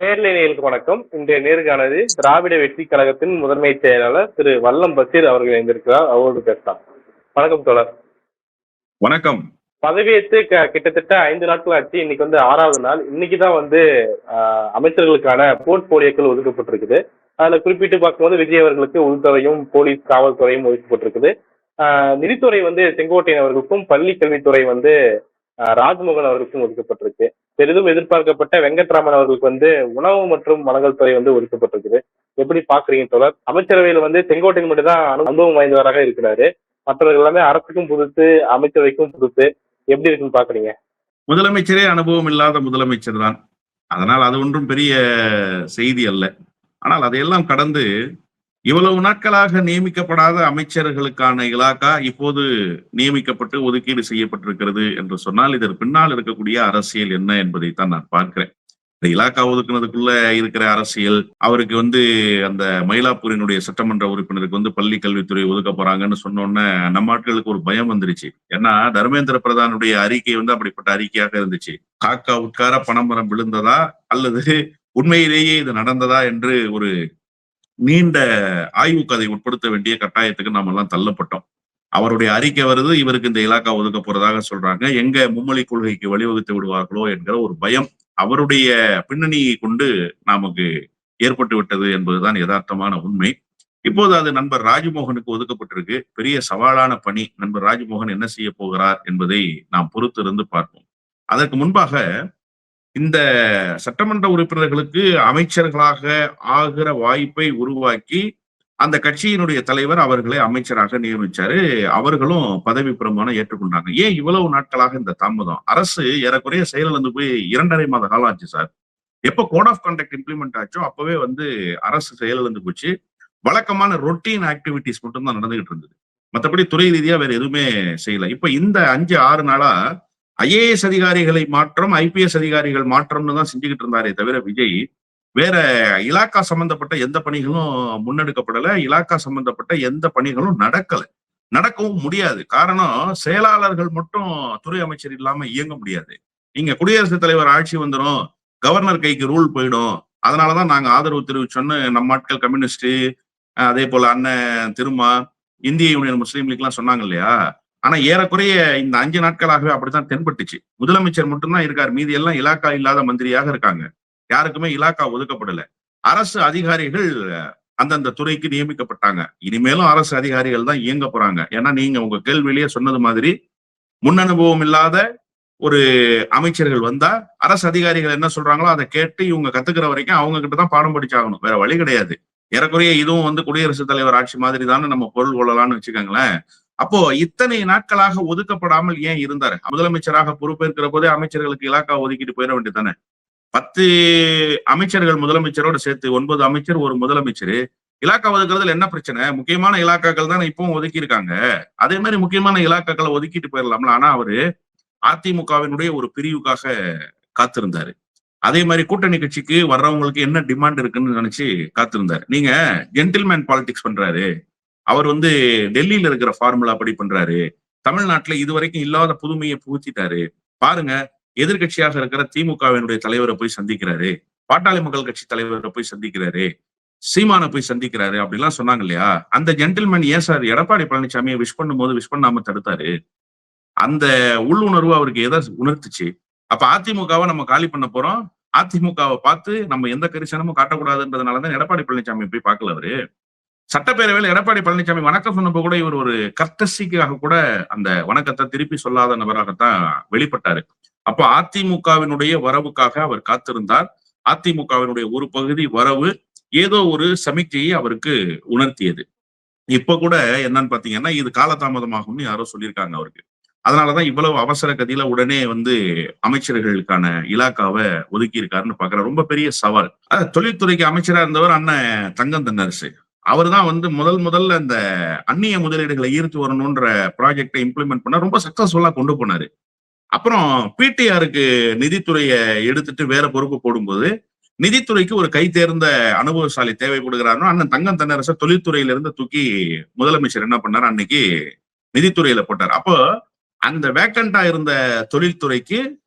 நேயர்களுக்கு வணக்கம். இன்றைய நேர்காணலில் திராவிட வெற்றி கழகத்தின் முதன்மை செயலாளர் திரு வல்லம் பஷீர் அவர்கள் இணைந்திருக்கிறார். அவரோடு பேசலாம். வணக்கம் தோழர். வணக்கம். பதவியேற்று கிட்டத்தட்ட 5 நாட்கள் ஆச்சு. இன்னைக்கு 6வது நாள். இன்னைக்குதான் அமைச்சர்களுக்கான போர்ட்போலியோக்கள் ஒதுக்கப்பட்டிருக்குது. அதுல குறிப்பிட்டு பார்க்கும்போது விஜய் அவர்களுக்கு உள்துறையும் போலீஸ் காவல்துறையும் ஒதுக்கப்பட்டிருக்குது. நிதித்துறை செங்கோட்டையன் அவர்களுக்கும், பள்ளி கல்வித்துறை ராஜ்மோகன் அவர்களுக்கும் ஒதுக்கப்பட்டிருக்கு. பெரிதும் எதிர்பார்க்கப்பட்ட வெங்கட்ராமன் அவர்களுக்கு உணவு மற்றும் வழங்கல் துறை ஒதுக்கப்பட்டிருக்குது. எப்படி பாக்குறீங்க தோழர்? அமைச்சரவையில் செங்கோட்டையன் மட்டும் தான் அனுபவம் வாய்ந்தவராக இருக்கிறாரு. மற்றவர்கள் எல்லாமே அரசுக்கும் புதுசு, அமைச்சரவைக்கும் புதுசு. எப்படி இருக்குன்னு பாக்குறீங்க? முதலமைச்சரே அனுபவம் இல்லாத முதலமைச்சர் தான். அதனால் அது ஒன்றும் பெரிய செய்தி அல்ல. ஆனால் அதையெல்லாம் கடந்து இவ்வளவு நாட்களாக நியமிக்கப்படாத அமைச்சர்களுக்கான இலாக்கா இப்போது நியமிக்கப்பட்டு ஒதுக்கீடு செய்யப்பட்டிருக்கிறது என்று சொன்னால் இதற்கு பின்னால் இருக்கக்கூடிய அரசியல் என்ன என்பதைத்தான் நான் பார்க்கிறேன். இந்த இலாக்கா ஒதுக்குனதுக்குள்ள இருக்கிற அரசியல், அவருக்கு அந்த மயிலாப்பூரினுடைய சட்டமன்ற உறுப்பினருக்கு பள்ளி கல்வித்துறை ஒதுக்க போறாங்கன்னு சொன்னோன்னே நம்ம ஆட்களுக்கு ஒரு பயம் வந்துருச்சு. ஏன்னா தர்மேந்திர பிரதானுடைய அறிக்கை அப்படிப்பட்ட அறிக்கையாக இருந்துச்சு. காக்கா உட்கார பனைமரம் விழுந்ததா அல்லது உண்மையிலேயே இது நடந்ததா என்று ஒரு நீண்ட ஆய்வு கதை உட்படுத்த வேண்டிய கட்டாயத்துக்கு நாம எல்லாம் தள்ளப்பட்டோம். அவருடைய அறிக்கை வருது, இவருக்கு இந்த இலாக்கா ஒதுக்க போறதாக சொல்றாங்க. எங்க மும்மொழி கொள்கைக்கு வழிவகுத்து விடுவார்களோ என்கிற ஒரு பயம் அவருடைய பின்னணியை கொண்டு நமக்கு ஏற்பட்டு விட்டது என்பதுதான் யதார்த்தமான உண்மை. இப்போது அது நண்பர் ராஜ்மோகனுக்கு ஒதுக்கப்பட்டிருக்கு. பெரிய சவாலான பணி. நண்பர் ராஜ்மோகன் என்ன செய்ய போகிறார் என்பதை நாம் பொறுத்திருந்து பார்ப்போம். அதற்கு முன்பாக இந்த சட்டமன்ற உறுப்பினர்களுக்கு அமைச்சர்களாக ஆகிற வாய்ப்பை உருவாக்கி அந்த கட்சியினுடைய தலைவர் அவர்களை அமைச்சராக நியமிச்சாரு. அவர்களும் பதவி பிரமாணம் ஏற்றுக்கொண்டாங்க. ஏன் இவ்வளவு நாட்களாக இந்த தாமதம்? அரசு ஏறக்குறைய செயலிழந்து போய் 2.5 மாத காலம் ஆச்சு சார். எப்ப கோட் ஆஃப் கண்டக்ட் இம்ப்ளிமெண்ட் ஆச்சோ அப்பவே அரசு செயலிழந்து போச்சு. வழக்கமான ரொட்டீன் ஆக்டிவிட்டிஸ் மட்டும் தான் நடந்துகிட்டு இருந்தது. மற்றபடி துறை ரீதியா வேற எதுவுமே செய்யல. இப்ப இந்த 5-6 நாளா ஐஏஎஸ் அதிகாரிகளை மாற்றம், ஐபிஎஸ் அதிகாரிகள் மாற்றம்னு தான் செஞ்சுக்கிட்டு இருந்தாரே தவிர விஜய் வேற இலாக்கா சம்பந்தப்பட்ட எந்த பணிகளும் முன்னெடுக்கப்படல. இலாக்கா சம்பந்தப்பட்ட எந்த பணிகளும் நடக்கல, நடக்கவும் முடியாது. காரணம், செயலாளர்கள் மட்டும் துறை அமைச்சர் இல்லாம இயங்க முடியாது. நீங்க குடியரசுத் தலைவர் ஆட்சி வந்துடும், கவர்னர் கைக்கு ரூல் போயிடும். அதனாலதான் நாங்க ஆதரவு தெரிவிச்சோன்னு நம்ம ஆட்கள் கம்யூனிஸ்ட், அதே போல அண்ணன் திருமா, இந்திய யூனியன் முஸ்லீம் லீக் எல்லாம் சொன்னாங்க இல்லையா? ஆனா ஏறக்குறைய இந்த 5 நாட்களாகவே அப்படித்தான் தென்பட்டுச்சு. முதலமைச்சர் மட்டும்தான் இருக்காரு, மீதி எல்லாம் இலாக்கா இல்லாத மந்திரியாக இருக்காங்க. யாருக்குமே இலாக்கா ஒதுக்கப்படல. அரசு அதிகாரிகள் அந்தந்த துறைக்கு நியமிக்கப்பட்டாங்க. இனிமேலும் அரசு அதிகாரிகள் தான் இயங்க போறாங்க. ஏன்னா நீங்க உங்க கேள்வியிலேயே சொன்னது மாதிரி முன் அனுபவம் இல்லாத ஒரு அமைச்சர்கள் வந்தா அரசு அதிகாரிகள் என்ன சொல்றாங்களோ அதை கேட்டு இவங்க கத்துக்கிற வரைக்கும் அவங்க கிட்டதான் பாடம் படிச்சாகணும். வேற வழி கிடையாது. ஏறக்குறைய இதுவும் குடியரசுத் தலைவர் ஆட்சி மாதிரி தானே நம்ம பொருள் கொள்ளலாம்னு வச்சுக்கோங்களேன். அப்போ இத்தனை நாட்களாக ஒதுக்கப்படாமல் ஏன் இருந்தாரு? முதலமைச்சராக பொறுப்பேற்கிற போதே அமைச்சர்களுக்கு இலாக்கா ஒதுக்கிட்டு போயிட வேண்டியதானே. 10 அமைச்சர்கள் முதலமைச்சரோட சேர்த்து 9 அமைச்சர், ஒரு முதலமைச்சர். இலாக்கா ஒதுக்குறதுல என்ன பிரச்சனை? முக்கியமான இலாக்காக்கள் தானே இப்பவும் ஒதுக்கி இருக்காங்க. அதே மாதிரி முக்கியமான இலாக்காக்களை ஒதுக்கிட்டு போயிடலாம்ல. ஆனா அவரு அதிமுகவினுடைய ஒரு பிரிவுக்காக காத்திருந்தாரு. அதே மாதிரி கூட்டணி கட்சிக்கு வர்றவங்களுக்கு என்ன டிமாண்ட் இருக்குன்னு நினைச்சு காத்திருந்தாரு. நீங்க ஜென்டில்மேன் பாலிடிக்ஸ் பண்றாரு. அவர் டெல்லியில இருக்கிற ஃபார்முலா படி பண்றாரு. தமிழ்நாட்டுல இதுவரைக்கும் இல்லாத புதுமையை புகுத்திட்டாரு. பாருங்க, எதிர்கட்சியாக இருக்கிற திமுகவினுடைய தலைவரை போய் சந்திக்கிறாரு, பாட்டாளி மக்கள் கட்சி தலைவரை போய் சந்திக்கிறாரு, சீமானை போய் சந்திக்கிறாரு அப்படிலாம் சொன்னாங்க இல்லையா? அந்த ஜென்டில்மேன் ஏன் சார் எடப்பாடி பழனிசாமியை விஷ் பண்ணும்போது விஷ் பண்ணாம தடுத்தாரு? அந்த உள்ளுணர்வு அவருக்கு எதை உணர்த்துச்சு? அப்ப அதிமுகவை நம்ம காலி பண்ண போறோம், அதிமுகவை பார்த்து நம்ம எந்த கரிசனமும் காட்டக்கூடாதுன்றதுனாலதான் எடப்பாடி பழனிசாமி போய் பார்க்கல. அவரு சட்டப்பேரவையில் எடப்பாடி பழனிசாமி வணக்கம் சொன்னப்போ கூட இவர் ஒரு கர்டசிக்காக கூட அந்த வணக்கத்தை திருப்பி சொல்லாத நபராகத்தான் வெளிப்பட்டாரு. அப்போ அதிமுகவினுடைய வரவுக்காக அவர் காத்திருந்தார். அதிமுகவினுடைய ஒரு பகுதி வரவு ஏதோ ஒரு சமிக்கையை அவருக்கு உணர்த்தியது. இப்ப கூட என்னன்னு பாத்தீங்கன்னா இது காலதாமதமாகும்னு யாரோ சொல்லியிருக்காங்க அவருக்கு. அதனாலதான் இவ்வளவு அவசர கதியில உடனே அமைச்சர்களுக்கான இலாக்காவை ஒதுக்கி இருக்காருன்னு பாக்குற ரொம்ப பெரிய சவால். தொழில்துறைக்கு அமைச்சரா இருந்தவர் அண்ணன் தங்கம் தென்னரசு. அவர் தான் முதல்ல இந்த அந்நிய முதலீடுகளை ஈர்த்து வரணும்ன்ற ப்ராஜெக்டை இம்ப்ளிமெண்ட் பண்ண ரொம்ப சக்சஸ்ஃபுல்லா கொண்டு போனாரு. அப்புறம் பிடிஆருக்கு நிதித்துறையை எடுத்துட்டு வேற பொறுப்பு போடும்போது நிதித்துறைக்கு ஒரு கை தேர்ந்த அனுபவசாலி தேவைப்படுகிறாருன்னு அண்ணன் தங்கம் தென்னரச தொழில்துறையில இருந்து தூக்கி முதலமைச்சர் என்ன பண்ணாரு, அன்னைக்கு நிதித்துறையில போட்டார். அப்போ அந்த வேக்கண்டா இருந்த தொழில்துறைக்கு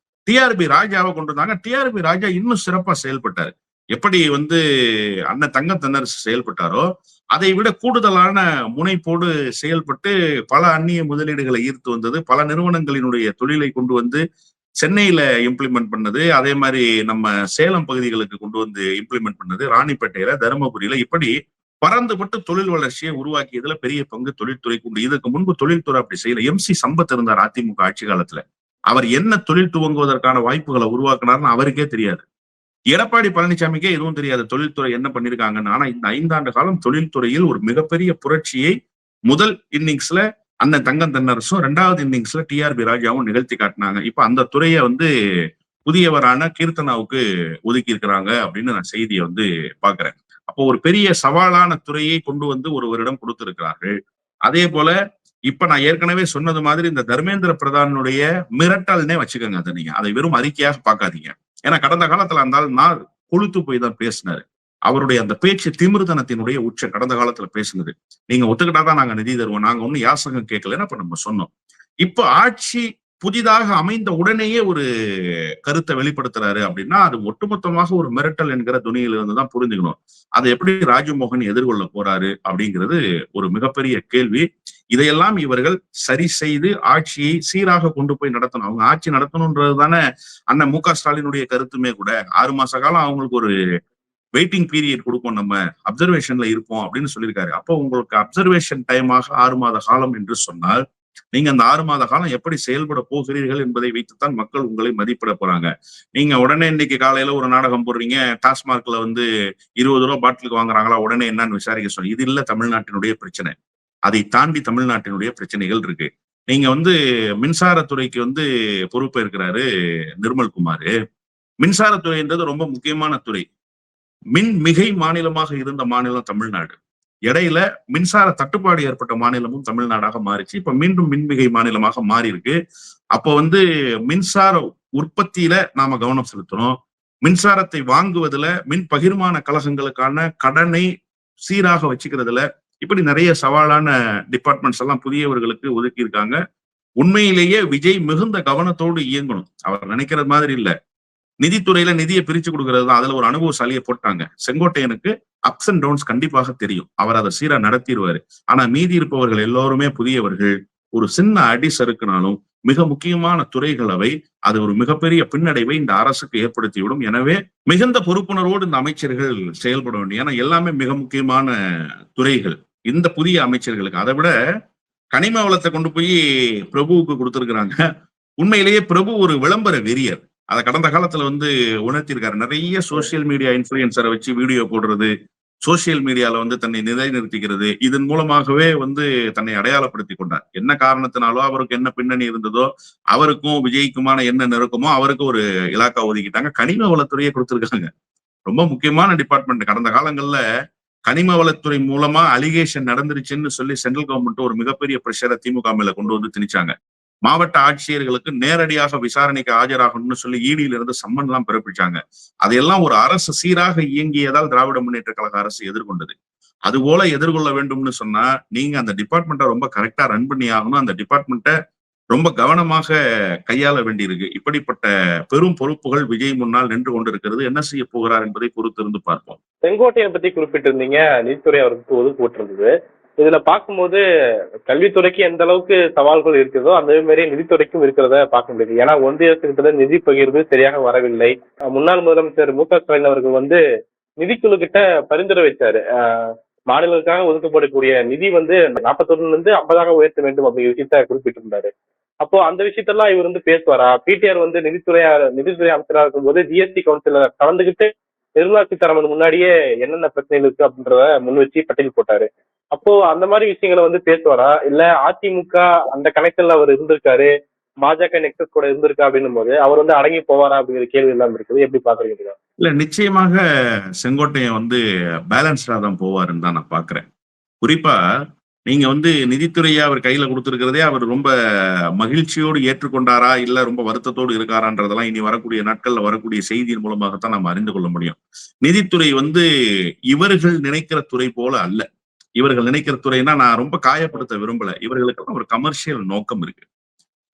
டிஆர்பி ராஜாவை கொண்டு வந்தாங்க. டிஆர்பி ராஜா இன்னும் சிறப்பா செயல்பட்டாரு. எப்படி வந்து அண்ணன் தங்கம் தென்னரசு செயல்பட்டாரோ அதை விட கூடுதலான முனைப்போடு செயல்பட்டு பல அந்நிய முதலீடுகளை ஈர்த்து வந்தது. பல நிறுவனங்களினுடைய தொழிலை கொண்டு வந்து சென்னையில இம்ப்ளிமெண்ட் பண்ணது. அதே மாதிரி நம்ம சேலம் பகுதிகளுக்கு கொண்டு வந்து இம்ப்ளிமெண்ட் பண்ணது. ராணிப்பேட்டையில, தருமபுரியில இப்படி பறந்துபட்டு தொழில் வளர்ச்சியை உருவாக்கியதுல பெரிய பங்கு தொழில்துறைக்கு உண்டு. இதுக்கு முன்பு தொழில்துறை அப்படி செய்யல. MC சம்பத் இருந்தார் அதிமுக ஆட்சி காலத்துல. அவர் என்ன தொழில் துவங்குவதற்கான வாய்ப்புகளை உருவாக்குனார்னு அவருக்கே தெரியாது. எடப்பாடி பழனிசாமிக்கே எதுவும் தெரியாது தொழில்துறை என்ன பண்ணிருக்காங்கன்னு. ஆனா இந்த 5 ஆண்டு காலம் தொழில்துறையில் ஒரு மிகப்பெரிய புரட்சியை முதல் இன்னிங்ஸ்ல அண்ணன் தங்கம் தென்னரசும், 2வது இன்னிங்ஸ்ல TRB ராஜாவும் நிகழ்த்தி காட்டினாங்க. இப்ப அந்த துறையை வந்து புதியவரான கீர்த்தனாவுக்கு ஒதுக்கி இருக்கிறாங்க அப்படின்னு நான் செய்தியை வந்து பாக்குறேன். அப்போ ஒரு பெரிய சவாலான துறையை கொண்டு வந்து ஒருவரிடம் கொடுத்திருக்கிறார்கள். அதே போல இப்ப நான் ஏற்கனவே சொன்னது மாதிரி இந்த தர்மேந்திர பிரதானுடைய மிரட்டல்னே வச்சுக்கோங்க. அதை நீங்க அதை வெறும் அறிக்கையாக பார்க்காதீங்க. ஏன்னா கடந்த காலத்துல இருந்தால் நான் கொழுத்து போய் தான் பேசினாரு. அவருடைய அந்த பேச்சு திமிர்தனத்தினுடைய உச்சம் கடந்த காலத்துல பேசுனது. நீங்க ஒத்துக்கிட்டாதான் நாங்க நிதி தருவோம், நாங்க ஒன்னும் யாசகம் கேட்கலன்னு அப்ப நம்ம சொன்னோம். இப்ப ஆட்சி புதிதாக அமைந்த உடனேயே ஒரு கருத்தை வெளிப்படுத்துறாரு அப்படின்னா அது ஒட்டுமொத்தமாக ஒரு மிரட்டல் என்கிற துணியில இருந்துதான் புரிஞ்சுக்கணும். அதை எப்படி ராஜமோகன் எதிர்கொள்ள போறாரு அப்படிங்கிறது ஒரு மிகப்பெரிய கேள்வி. இதையெல்லாம் இவர்கள் சரி செய்து ஆட்சியை சீராக கொண்டு போய் நடத்தணும். அவங்க ஆட்சி நடத்தணும்ன்றது தானே அண்ணன் MK ஸ்டாலினுடைய கருத்துமே கூட. 6 மாச காலம் அவங்களுக்கு ஒரு வெயிட்டிங் பீரியட் கொடுப்போம், நம்ம அப்சர்வேஷன்ல இருப்போம் அப்படின்னு சொல்லியிருக்காரு. அப்போ உங்களுக்கு அப்சர்வேஷன் டைமாக 6 மாத காலம் என்று சொன்னால் நீங்க அந்த 6 மாத காலம் எப்படி செயல்பட போகிறீர்கள் என்பதை வைத்துத்தான் மக்கள் உங்களை மதிப்பிட போறாங்க. நீங்க உடனே இன்னைக்கு காலையில ஒரு நாடகம் போடுறீங்க, டாஸ்மார்க்ல வந்து 20 ரூபாய் பாட்டிலுக்கு வாங்குறாங்களா, உடனே என்னன்னு விசாரிக்க சொல்லி. இது இல்ல தமிழ்நாட்டினுடைய பிரச்சனை. அதை தாண்டி தமிழ்நாட்டினுடைய பிரச்சனைகள் இருக்கு. நீங்க வந்து மின்சாரத்துறைக்கு வந்து பொறுப்பேற்கிறாரு நிர்மல்குமார். மின்சாரத்துறைன்றது ரொம்ப முக்கியமான துறை. மின் மிகை மாநிலமாக இருந்த மாநிலம் தமிழ்நாடு. இடையில மின்சார தட்டுப்பாடு ஏற்பட்ட மாநிலமும் தமிழ்நாடாக மாறிச்சு. இப்ப மீண்டும் மின்மிகை மாநிலமாக மாறி இருக்கு. அப்ப வந்து மின்சார உற்பத்தியில நாம கவனம் செலுத்தணும். மின்சாரத்தை வாங்குவதுல மின் பகிர்மான கழகங்களுக்கான கடனை சீராக வச்சுக்கிறதுல இப்படி நிறைய சவாலான டிபார்ட்மெண்ட்ஸ் எல்லாம் புதியவர்களுக்கு ஒதுக்கி இருக்காங்க. உண்மையிலேயே விஜய் மிகுந்த கவனத்தோடு இயங்கணும். அவர் நினைக்கிறது மாதிரி இல்ல. நிதித்துறையில நிதியை பிரிச்சு கொடுக்கறது தான். அதுல ஒரு அனுபவசாலியை போட்டாங்க. செங்கோட்டையனுக்கு அப்ஸ் அண்ட் டவுன்ஸ் கண்டிப்பாக தெரியும். அவர் அதை சீரா நடத்திடுவாரு. ஆனா மீதி இருப்பவர்கள் எல்லோருமே புதியவர்கள். ஒரு சின்ன அடி சறுக்குனாலும் மிக முக்கியமான துறைகள் அவை. அது ஒரு மிகப்பெரிய பின்னடைவை இந்த அரசுக்கு ஏற்படுத்திவிடும். எனவே மிகுந்த பொறுப்புணர்வோடு இந்த அமைச்சர்கள் செயல்பட வேண்டும். ஏன்னா எல்லாமே மிக முக்கியமான துறைகள் இந்த புதிய அமைச்சர்களுக்கு. அதை விட கனிம வளத்தை கொண்டு போய் பிரபுவுக்கு கொடுத்திருக்கிறாங்க. உண்மையிலேயே பிரபு ஒரு விளம்பர வெறியர். அதை கடந்த காலத்துல வந்து உணர்த்திருக்காரு. நிறைய சோசியல் மீடியா இன்ஃபுளுசரை வச்சு வீடியோ போடுறது, சோசியல் மீடியால வந்து தன்னை நிலைநிறுத்திக்கிறது, இதன் மூலமாகவே வந்து தன்னை அடையாளப்படுத்தி கொண்டார். என்ன காரணத்தினாலோ அவருக்கு என்ன பின்னணி இருந்ததோ, அவருக்கும் விஜய்க்குமான என்ன நெருக்கமோ அவருக்கு ஒரு இலாக்கா ஒதுக்கிட்டாங்க. கனிம வளத்துறையை கொடுத்திருக்காங்க. ரொம்ப முக்கியமான டிபார்ட்மெண்ட். கடந்த காலங்கள்ல கனிம வளத்துறை மூலமா அலிகேஷன் நடந்துருச்சுன்னு சொல்லி சென்ட்ரல் கவர்மெண்ட் ஒரு மிகப்பெரிய பிரஷரை திமுக மேல கொண்டு வந்து திணிச்சாங்க. மாவட்ட ஆட்சியர்களுக்கு நேரடியாக விசாரணைக்கு ஆஜராகணும்னு சொல்லி ஈடியில இருந்து சம்மன் எல்லாம் பிறப்பிச்சாங்க. அதையெல்லாம் ஒரு அரசு சீராக இயங்கியதால் திராவிட முன்னேற்ற கழக அரசு எதிர்கொண்டது. அது போல எதிர்கொள்ள வேண்டும்னு சொன்னா நீங்க அந்த டிபார்ட்மெண்ட்டை ரொம்ப கரெக்டா ரன் பண்ணி ஆகணும். அந்த டிபார்ட்மெண்ட்டை ரொம்ப கவனமாக கையாள வேண்டியிருக்கு. இப்படிப்பட்ட பெரும் பொறுப்புகள் விஜய் முன்னால் நின்று கொண்டிருக்கிறது. என்ன செய்ய போகிறார் என்பதை பொறுத்திருந்து பார்ப்போம். செங்கோட்டையனை பத்தி குறிப்பிட்டிருந்தீங்க, நிதித்துறை அவருக்கு ஒதுக்கப்பட்டிருந்தது. இதுல பார்க்கும்போது கல்வித்துறைக்கு எந்த அளவுக்கு சவால்கள் இருக்கிறதோ அந்த மாதிரி நிதித்துறைக்கும் இருக்கிறத பார்க்க முடியுது. ஏன்னா ஒன்றிய அரசு நிதி பகிர்வு சரியாக வரவில்லை. முன்னாள் முதலமைச்சர் MK ஸ்டாலின் அவர்கள் வந்து நிதிக்குழு கிட்ட பரிந்துரை வச்சாரு. மாநிலங்களுக்காக ஒதுக்கப்படக்கூடிய நிதி வந்து 41 இருந்து 50 உயர்த்த வேண்டும் அப்படிங்கிற விஷயத்த குறிப்பிட்டிருந்தாரு. அப்போ அந்த விஷயத்தெல்லாம் இவர் வந்து பேசுவாரா? பிடிஆர் வந்து நிதித்துறை அமைச்சராக இருக்கும்போது ஜிஎஸ்டி கவுன்சில கலந்துகிட்டு நிர்மலா சீதாராமன் முன்னாடியே என்னென்ன பிரச்சனைகள் இருக்கு அப்படின்றத முன் வச்சு பட்டியல் போட்டாரு. அப்போ அந்த மாதிரி விஷயங்களை வந்து பேசுவாரா? இல்ல அதிமுக அந்த கனெக்ஷன்ல அவர் இருந்திருக்காரு, பாஜக நெக்ஸஸ் கூட இருந்திருக்கா அப்படின்னும் போது அவர் வந்து அடங்கி போவாரா அப்படிங்கிற கேள்வி எல்லாம் இருக்குது. எப்படி பாக்குறீங்க? இல்ல, நிச்சயமாக செங்கோட்டையன் வந்து பேலன்ஸ்டா தான் போவாருன்னு தான் நான் பாக்குறேன். குறிப்பா நீங்க வந்து நிதித்துறையை அவர் கையில கொடுத்திருக்கிறதே அவர் ரொம்ப மகிழ்ச்சியோடு ஏற்றுக்கொண்டாரா இல்ல ரொம்ப வருத்தத்தோடு இருக்காரான்றதெல்லாம் இனி வரக்கூடிய நாட்கள்ல வரக்கூடிய செய்தியின் மூலமாகத்தான் நம்ம அறிந்து கொள்ள முடியும். நிதித்துறை வந்து இவர்கள் நினைக்கிற துறை போல அல்ல. இவர்கள் நினைக்கிற துறைனா நான் ரொம்ப காயப்படுத்த விரும்பல. இவர்களுக்கெல்லாம் ஒரு கமர்ஷியல் நோக்கம் இருக்கு.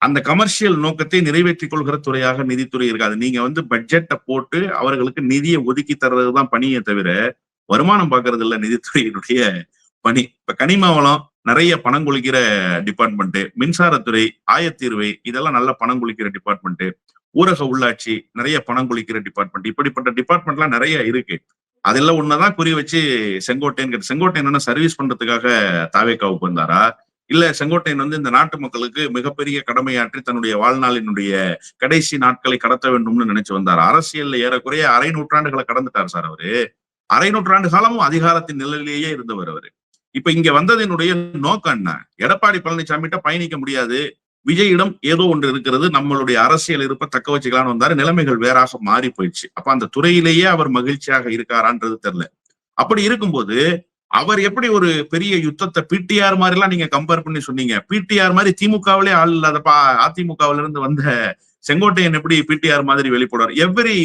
அந்த கமர்ஷியல் நோக்கத்தை நிறைவேற்றிக் கொள்கிற துறையாக நிதித்துறை இருக்காது. நீங்க வந்து பட்ஜெட்டை போட்டு அவர்களுக்கு நிதியை ஒதுக்கி தர்றதுதான் பணியே தவிர வருமானம் பார்க்கறது இல்ல நிதித்துறையினுடைய பணி. இப்ப கனிம வளம் நிறைய பணம் கொளிக்கிற டிபார்ட்மெண்ட், மின்சாரத்துறை, ஆயத்தீர்வை இதெல்லாம் நல்ல பணம் கொளிக்கிற டிபார்ட்மெண்ட், ஊரக உள்ளாட்சி நிறைய பணம் கொளிக்கிற டிபார்ட்மெண்ட், இப்படிப்பட்ட டிபார்ட்மெண்ட்லாம் நிறைய இருக்கு. அதெல்லாம் ஒன்னதான் குறி வச்சு செங்கோட்டையன் என்ன சர்வீஸ் பண்றதுக்காக தாவேக்காவுக்கு வந்தாரா? இல்ல செங்கோட்டையன் வந்து இந்த நாட்டு மக்களுக்கு மிகப்பெரிய கடமையாற்றி தன்னுடைய வாழ்நாளினுடைய கடைசி நாட்களை கடத்த வேண்டும்னு நினைச்சு வந்தார்? அரசியல்ல ஏறக்குறைய அரை நூற்றாண்டுகளை கடந்துட்டார் சார் அவரு. அரை நூற்றாண்டு காலமும் அதிகாரத்தின் நிலையிலேயே இருந்தவர் அவரு. இப்ப இங்க வந்ததனுடைய நோக்கம் என்ன? எடப்பாடி பழனிசாமிகிட்ட பயணிக்க முடியாது, விஜயிடம் ஏதோ ஒன்று இருக்கிறது, நம்மளுடைய அரசியல் இருப்ப தக்க வச்சுக்கலான்னு வந்தாரு. நிலைமைகள் வேறாக மாறி போயிடுச்சு. அப்ப அந்த துறையிலேயே அவர் மகிழ்ச்சியாக இருக்காரான்றது தெரியல. அப்படி இருக்கும்போது அவர் எப்படி ஒரு பெரிய யுத்தத்தை பிடிஆர் மாதிரி எல்லாம் நீங்க கம்பேர் பண்ணி சொன்னீங்க? பிடிஆர் மாதிரி திமுகவிலே ஆள் இல்லாதப்பா அதிமுகவில இருந்து வந்த செங்கோட்டையன் எப்படி பிடிஆர் மாதிரி வெளிப்படுவார்? எவ்ரி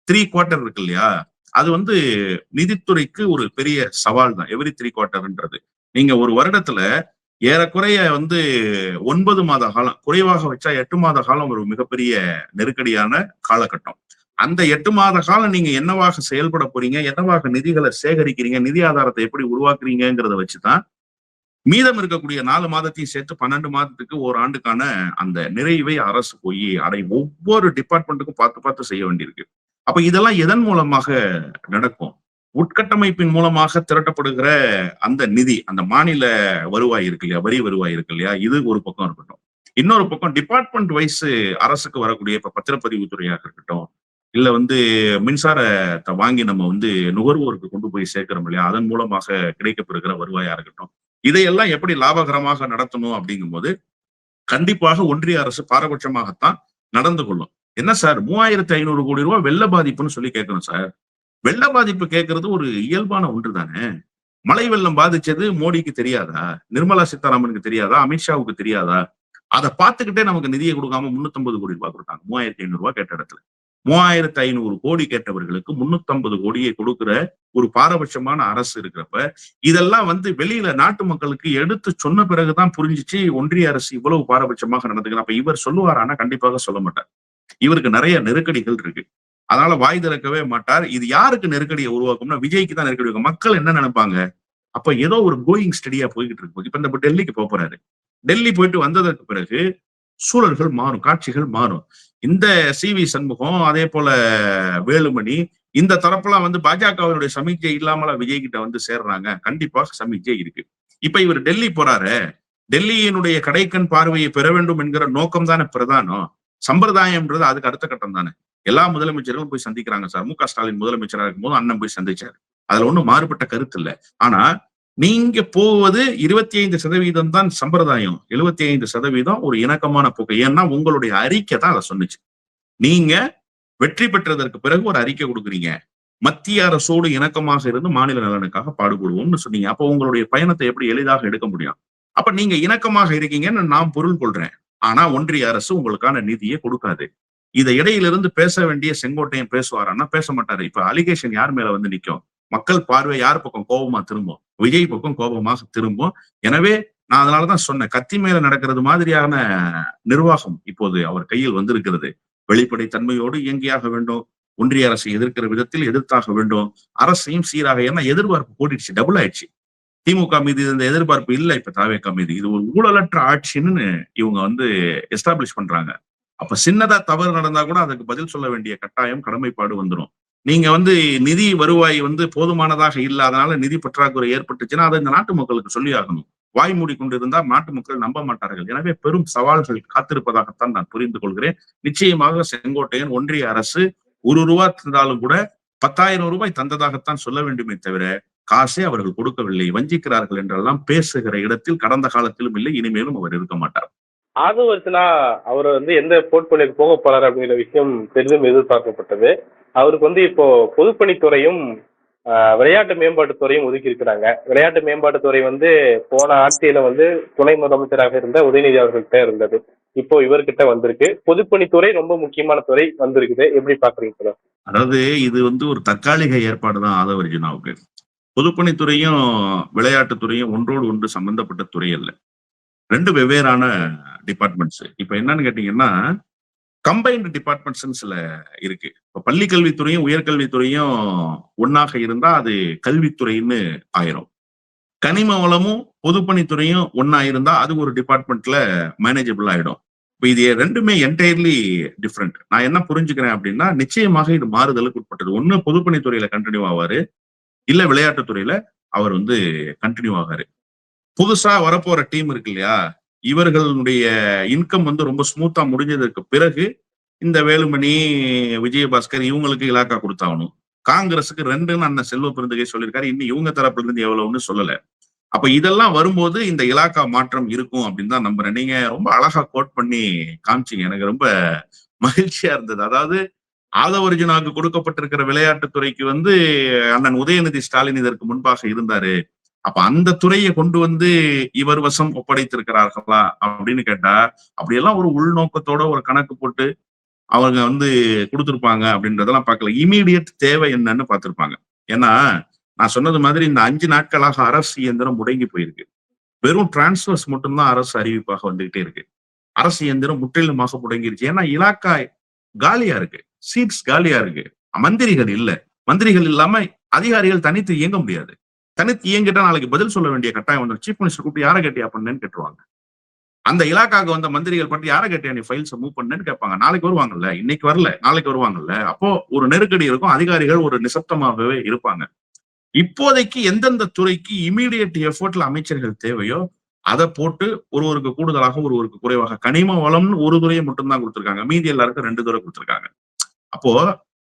3/4 இருக்கு இல்லையா, அது வந்து நிதித்துறைக்கு ஒரு பெரிய சவால் தான். எவ்ரி 3/4ன்றது நீங்க ஒரு வருடத்துல ஏறக்குறைய வந்து 9 மாத காலம், குறைவாக வச்சா 8 மாத காலம் ஒரு மிகப்பெரிய நெருக்கடியான காலகட்டம். அந்த 8 மாத காலம் நீங்க என்னவாக செயல்பட போறீங்க, என்னவாக நிதிகளை சேகரிக்கிறீங்க, நிதி ஆதாரத்தை எப்படி உருவாக்குறீங்கிறத வச்சுதான் மீதம் இருக்கக்கூடிய 4 மாதத்தையும் சேர்த்து 12 மாதத்துக்கு ஓராண்டுக்கான அந்த நிறைவை அரசு போய் அடையும். ஒவ்வொரு டிபார்ட்மெண்ட்டுக்கும் பார்த்து பார்த்து செய்ய வேண்டியிருக்கு. அப்ப இதெல்லாம் எதன் மூலமாக நடக்கும்? உட்கட்டமைப்பின் மூலமாக திரட்டப்படுகிற அந்த நிதி, அந்த மாநில வருவாய் இருக்கு இல்லையா, வரி வருவாய் இருக்கு இல்லையா, இது ஒரு பக்கம் இருக்கட்டும். இன்னொரு பக்கம் டிபார்ட்மெண்ட் வைஸ் அரசுக்கு வரக்கூடிய இப்ப பத்திரப்பதிவு துறையாக இருக்கட்டும், இல்ல வந்து மின்சாரத்தை வாங்கி நம்ம வந்து நுகர்வோருக்கு கொண்டு போய் சேர்க்கிறோம் இல்லையா, அதன் மூலமாக கிடைக்கப்பெறுகிற வருவாயா இருக்கட்டும், இதையெல்லாம் எப்படி லாபகரமாக நடத்தணும் அப்படிங்கும்போது கண்டிப்பாக ஒன்றிய அரசு பாரபட்சமாகத்தான் நடந்து கொள்ளும். என்ன சார் 3500 கோடி ரூபாய் வெள்ள பாதிப்புன்னு சொல்லி கேட்கணும் சார். வெள்ள பாதிப்பு கேட்கறது ஒரு இயல்பான ஒன்று தானே. மழை வெள்ளம் பாதிச்சது மோடிக்கு தெரியாதா? நிர்மலா சீதாராமனுக்கு தெரியாதா? அமித்ஷாவுக்கு தெரியாதா? அதை பார்த்துக்கிட்டே நமக்கு நிதியை கொடுக்காம 350 கோடி ரூபாய் கொடுத்தாங்க. 3500 ரூபாய் கேட்ட இடத்துல 3500 கோடி கேட்டவர்களுக்கு 350 கோடியை கொடுக்கிற ஒரு பாரபட்சமான அரசு இருக்கிறப்ப, இதெல்லாம் வந்து வெளியில நாட்டு மக்களுக்கு எடுத்து சொன்ன பிறகுதான் புரிஞ்சிச்சு ஒன்றிய அரசு இவ்வளவு பாரபட்சமாக நடந்துக்கலாம். அப்ப இவர் சொல்லுவாரானா? கண்டிப்பாக சொல்ல மாட்டார். இவருக்கு நிறைய நெருக்கடிகள் இருக்கு, அதனால வாய் திறக்கவே மாட்டார். இது யாருக்கு நெருக்கடியை உருவாக்கும்னா விஜய்க்கு தான் நெருக்கடி இருக்கும். மக்கள் என்ன நினைப்பாங்க? அப்ப ஏதோ ஒரு கோயிங் ஸ்டடியா போய்கிட்டு இருக்கு. இப்ப இந்த டெல்லிக்கு போறாரு. டெல்லி போயிட்டு வந்ததற்கு பிறகு சூழல்கள் மாறும், காட்சிகள் மாறும். இந்த சி.வி. சண்முகம், அதே போல வேலுமணி, இந்த தரப்பெல்லாம் வந்து பாஜகவினுடைய சமிக்ஞை இல்லாமல விஜய் கிட்ட வந்து சேர்றாங்க. கண்டிப்பாக சமிக்ஞை இருக்கு. இப்ப இவர் டெல்லி போறாரு. டெல்லியினுடைய கடைக்கண் பார்வையை பெற வேண்டும் என்கிற நோக்கம் தானே பிரதானம். சம்பிரதாயம்ன்றது அதுக்கு அடுத்த கட்டம் தானே. எல்லா முதலமைச்சர்களும் போய் சந்திக்கிறாங்க சார். மு.க. ஸ்டாலின் முதலமைச்சராக இருக்கும்போது அண்ணன் போய் சந்திச்சாரு. அதுல ஒண்ணும் மாறுபட்ட கருத்து இல்ல. ஆனா நீங்க போவது 25% தான் சம்பிரதாயம், 75% ஒரு இணக்கமான போக்கு. ஏன்னா உங்களுடைய அறிக்கை தான் அதை சொன்னுச்சு. நீங்க வெற்றி பெற்றதற்கு பிறகு ஒரு அறிக்கை கொடுக்குறீங்க, மத்திய அரசோடு இணக்கமாக இருந்து மாநில நலனுக்காக பாடுபடுவோம்னு சொன்னீங்க. அப்ப உங்களுடைய பயணத்தை எப்படி எளிதாக எடுக்க முடியும்? அப்ப நீங்க இணக்கமாக இருக்கீங்கன்னு நான் பொருள் கொள்றேன். ஆனா ஒன்றிய அரசு உங்களுக்கான நிதியை கொடுக்காது. இதை இடையிலிருந்து பேச வேண்டிய செங்கோட்டையன் பேசுவாரான்னா பேச மாட்டாரு. இப்ப அலிகேஷன் யார் மேல வந்து நிக்கும்? மக்கள் பார்வை யார் பக்கம் கோபமா திரும்பும்? விஜய் பக்கம் கோபமாக திரும்பும். எனவே நான் அதனாலதான் சொன்னேன், கத்தி மேல நடக்கிறது மாதிரியான நிர்வாகம் இப்போது அவர் கையில் வந்திருக்கிறது. வெளிப்படை தன்மையோடு இயங்கியாக வேண்டும், ஒன்றிய அரசை எதிர்க்கிற விதத்தில் எதிர்த்தாக வேண்டும், அரசையும் சீராக. ஏன்னா எதிர்பார்ப்பு கூட்டிடுச்சு, டபுள் ஆயிடுச்சு. திமுக மீது இந்த எதிர்பார்ப்பு இல்லை இப்ப தாவேக்கா மீது. இது ஒரு ஊழலற்ற ஆட்சின்னு இவங்க வந்து எஸ்டாப்ளிஷ் பண்றாங்க. அப்ப சின்னதா தவறு நடந்தா கூட அதுக்கு பதில் சொல்ல வேண்டிய கட்டாயம், கடமைப்பாடு வந்துடும். நீங்க வந்து நிதி வருவாய் வந்து போதுமானதாக இல்லாதனால நிதி பற்றாக்குறை ஏற்பட்டுச்சுன்னா அதை இந்த நாட்டு மக்களுக்கு சொல்லி ஆகணும். வாய் மூடி கொண்டிருந்தால் நாட்டு மக்கள் நம்ப மாட்டார்கள். எனவே பெரும் சவால்கள் காத்திருப்பதாகத்தான் நான் புரிந்து கொள்கிறேன். நிச்சயமாக செங்கோட்டையன் ஒன்றிய அரசு 1 ரூபாய் தந்தாலும் கூட 10,000 ரூபாய் தந்ததாகத்தான் சொல்ல வேண்டுமே தவிர காசே அவர்கள் கொடுக்கவில்லை, வஞ்சிக்கிறார்கள் என்றெல்லாம் பேசுகிற இடத்தில் கடந்த காலத்திலும் இல்லை, இனிமேலும் அவர் இருக்க மாட்டார். ஆதவர்சனா அவர் வந்து எந்த போர்ட்போலியோக்கு போக போறாரு அப்படிங்கிற விஷயம் பெரிதும் எதிர்பார்க்கப்பட்டது. அவருக்கு வந்து இப்போ பொதுப்பணித்துறையும் விளையாட்டு மேம்பாட்டுத்துறையும் ஒதுக்கி இருக்கிறாங்க. விளையாட்டு மேம்பாட்டுத்துறை வந்து போன ஆட்சியில வந்து துணை முதலமைச்சராக இருந்த உதயநிதி அவர்கள்ட்ட இருந்தது, இப்போ இவர்கிட்ட வந்திருக்கு. பொதுப்பணித்துறை ரொம்ப முக்கியமான துறை வந்திருக்குது. எப்படி பாக்குறீங்க? அதாவது இது வந்து ஒரு தற்காலிக ஏற்பாடுதான் ஆதவர்ஜுனாவுக்கு. பொதுப்பணித்துறையும் விளையாட்டுத்துறையும் ஒன்றோடு ஒன்று சம்பந்தப்பட்ட துறை அல்ல, 2 வெவ்வேறான டிபார்ட்மெண்ட்ஸ். இப்ப என்னன்னு கேட்டீங்கன்னா, கம்பைன்டு டிபார்ட்மெண்ட்ஸ் சில இருக்கு. இப்ப பள்ளி கல்வித்துறையும் உயர்கல்வித்துறையும் ஒன்னாக இருந்தா அது கல்வித்துறைன்னு ஆயிரும். கனிம வளமும் பொதுப்பணித்துறையும் ஒன்னா இருந்தா அது ஒரு டிபார்ட்மெண்ட்ல மேனேஜபிள் ஆயிடும். இப்ப இது ரெண்டுமே என்டையர்லி டிஃப்ரெண்ட். நான் என்ன புரிஞ்சுக்கிறேன் அப்படின்னா, நிச்சயமாக இது மாறுதலுக்கு உட்பட்டது. ஒண்ணு பொதுப்பணித்துறையில கண்டினியூ ஆவாரு, இல்ல விளையாட்டுத்துறையில அவர் கண்டினியூ ஆகாரு. புதுசா வரப்போற டீம் இருக்கு இல்லையா, இவர்களுடைய இன்கம் ரொம்ப ஸ்மூத்தா முடிஞ்சதுக்கு பிறகு இந்த வேலுமணி, விஜயபாஸ்கர் இவங்களுக்கு இலாக்கா கொடுத்தாகணும். காங்கிரஸுக்கு 2ன்னு அண்ணன் செல்வ பெருந்தகை சொல்லியிருக்காரு. இன்னும் இவங்க தரப்புல இருந்து எவ்வளவுன்னு சொல்லல. அப்ப இதெல்லாம் வரும்போது இந்த இலாக்கா மாற்றம் இருக்கும் அப்படின்னு தான் நம்புறேன். நீங்க ரொம்ப அழகா கோட் பண்ணி காமிச்சீங்க. எனக்கு ரொம்ப மகிழ்ச்சியா இருந்தது. அதாவது ஆதவர்ஜுனாவுக்கு கொடுக்கப்பட்டிருக்கிற விளையாட்டுத்துறைக்கு அண்ணன் உதயநிதி ஸ்டாலின் இதற்கு முன்பாக இருந்தாரு. அப்ப அந்த துறையை கொண்டு இவர் வசம் ஒப்படைத்திருக்கிறார்களா அப்படின்னு கேட்டா, அப்படியெல்லாம் ஒரு உள்நோக்கத்தோட ஒரு கணக்கு போட்டு அவங்க கொடுத்திருப்பாங்க அப்படின்றதெல்லாம் பார்க்கல. இமீடியட் தேவை என்னன்னு பார்த்திருப்பாங்க. ஏன்னா நான் சொன்னது மாதிரி இந்த 5 நாட்களாக அரசு இயந்திரம் முடங்கி போயிருக்கு. வெறும் டிரான்ஸ்பர்ஸ் மட்டும்தான் அரசு அறிவிப்பாக வந்துகிட்டே இருக்கு. அரசு இயந்திரம் முற்றிலுமாக முடங்கிருச்சு. ஏன்னா இலாக்கா காலியா இருக்கு, சீட்ஸ் காலியா இருக்கு, மந்திரிகள் இல்ல. மந்திரிகள் இல்லாம அதிகாரிகள் தனித்து இயங்க முடியாது. தனித்து இயங்கிட்டா நாளைக்கு பதில் சொல்ல வேண்டிய கட்டாயம் வந்துடும். சீஃப் மினிஸ்டர் கூப்பிட்டு யாரை கேட்டியா பண்ணேன்னு கேட்டுருவாங்க. அந்த இலாக்காக வந்த மந்திரிகள் பற்றி யாரை கேட்டியா நீ ஃபைல்ஸ் மூவ் பண்ணேன்னு கேட்பாங்க. நாளைக்கு வருவாங்கல்ல, இன்னைக்கு வரல நாளைக்கு வருவாங்கல்ல. அப்போ ஒரு நெருக்கடி இருக்கும். அதிகாரிகள் ஒரு நிசப்தமாகவே இருப்பாங்க. இப்போதைக்கு எந்தெந்த துறைக்கு இமீடியட் எஃபோர்ட்ல அமைச்சர்கள் தேவையோ அதை போட்டு ஒருவருக்கு கூடுதலாக ஒருவருக்கு குறைவாக, கனிம வளம்னு ஒரு துறையை மட்டும்தான் கொடுத்திருக்காங்க, மீதி எல்லாருக்கும் 2 துறை கொடுத்திருக்காங்க. அப்போ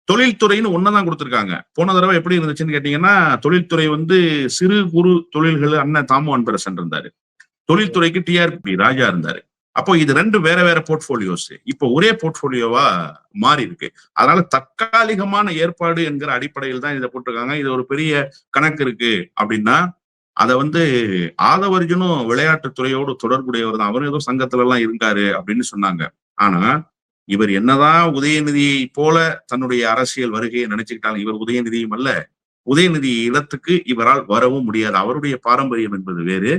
தொழில்துறைன்னு ஒன்னதான் கொடுத்திருக்காங்க. போன தடவை எப்படி இருந்துச்சுன்னு கேட்டீங்கன்னா, தொழில்துறை சிறு குறு தொழில்கள் அண்ணன் தாமு அன்பரசன் இருந்தாரு, தொழில்துறைக்கு டிஆர்பி ராஜா இருந்தாரு. அப்போ இது 2 வேற வேற போர்ட்போலியோஸ் இப்போ ஒரே போர்ட்போலியோவா மாறி இருக்கு. அதனால தற்காலிகமான ஏற்பாடு என்கிற அடிப்படையில் தான் இதை போட்டிருக்காங்க. இது ஒரு பெரிய கணக்கு இருக்கு அப்படின்னா அதை ஆதவர்ஜுனும் விளையாட்டுத்துறையோடு தொடர்புடையவர் தான். அவரும் ஏதோ சங்கத்துல எல்லாம் இருக்காரு அப்படின்னு சொன்னாங்க. ஆனா இவர் என்னதான் உதயநிதியை போல தன்னுடைய அரசியல் வருகையை நினைச்சுக்கிட்டாலும் இவர் உதயநிதியும் அல்ல. உதயநிதி இடத்துக்கு இவரால் வரவும் முடியாது. அவருடைய பாரம்பரியம் என்பது வேறு,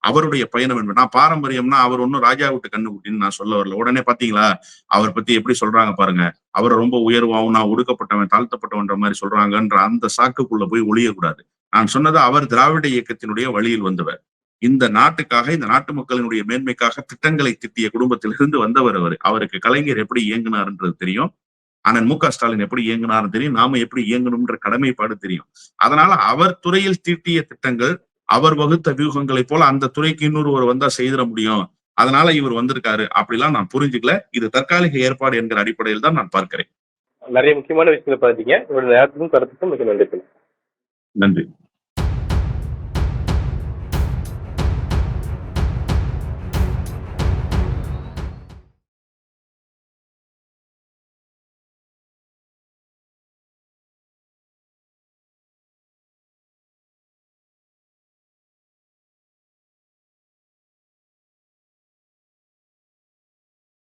அவருடைய பயணம் என்பது. நான் பாரம்பரியம்னா அவர் ஒன்னும் ராஜா விட்டு கண்ணுக்குட்டின்னு நான் சொல்ல வரல. உடனே பாத்தீங்களா அவர் பத்தி எப்படி சொல்றாங்க பாருங்க. அவரை ரொம்ப உயர்வாகவும் நான் ஒடுக்கப்பட்டவன் தாழ்த்தப்பட்டவன்ற மாதிரி சொல்றாங்கன்ற அந்த சாக்குக்குள்ள போய் ஒளியக்கூடாது. நான் சொன்னது அவர் திராவிட இயக்கத்தினுடைய வழியில் வந்தவர். இந்த நாட்டுக்காக, இந்த நாட்டு மக்களினுடைய மேன்மைக்காக திட்டங்களை திட்டிய குடும்பத்திலிருந்து வந்தவர் அவர். அவருக்கு கலைஞர் எப்படி இயங்கினார்ன்றது தெரியும், அண்ணன் மு க ஸ்டாலின் எப்படி இயங்கினார்னு தெரியும், நாம எப்படி இயங்கணும்ன்ற கடமைப்பாடு தெரியும். அதனால அவர் துறையில் தீட்டிய திட்டங்கள், அவர் வகுத்த வியூகங்களை போல அந்த துறைக்கு இன்னொருவர் வந்தா செய்திட முடியும், அதனால இவர் வந்திருக்காரு அப்படிலாம் நான் புரிஞ்சுக்கல. இது தற்காலிக ஏற்பாடு என்கிற அடிப்படையில் தான் நான் பார்க்கிறேன். நிறைய முக்கியமான விஷயங்களை பார்த்தீங்க. உங்களோட நேரத்துக்கும் கருத்துக்கும் மிக நன்றி. நன்றி.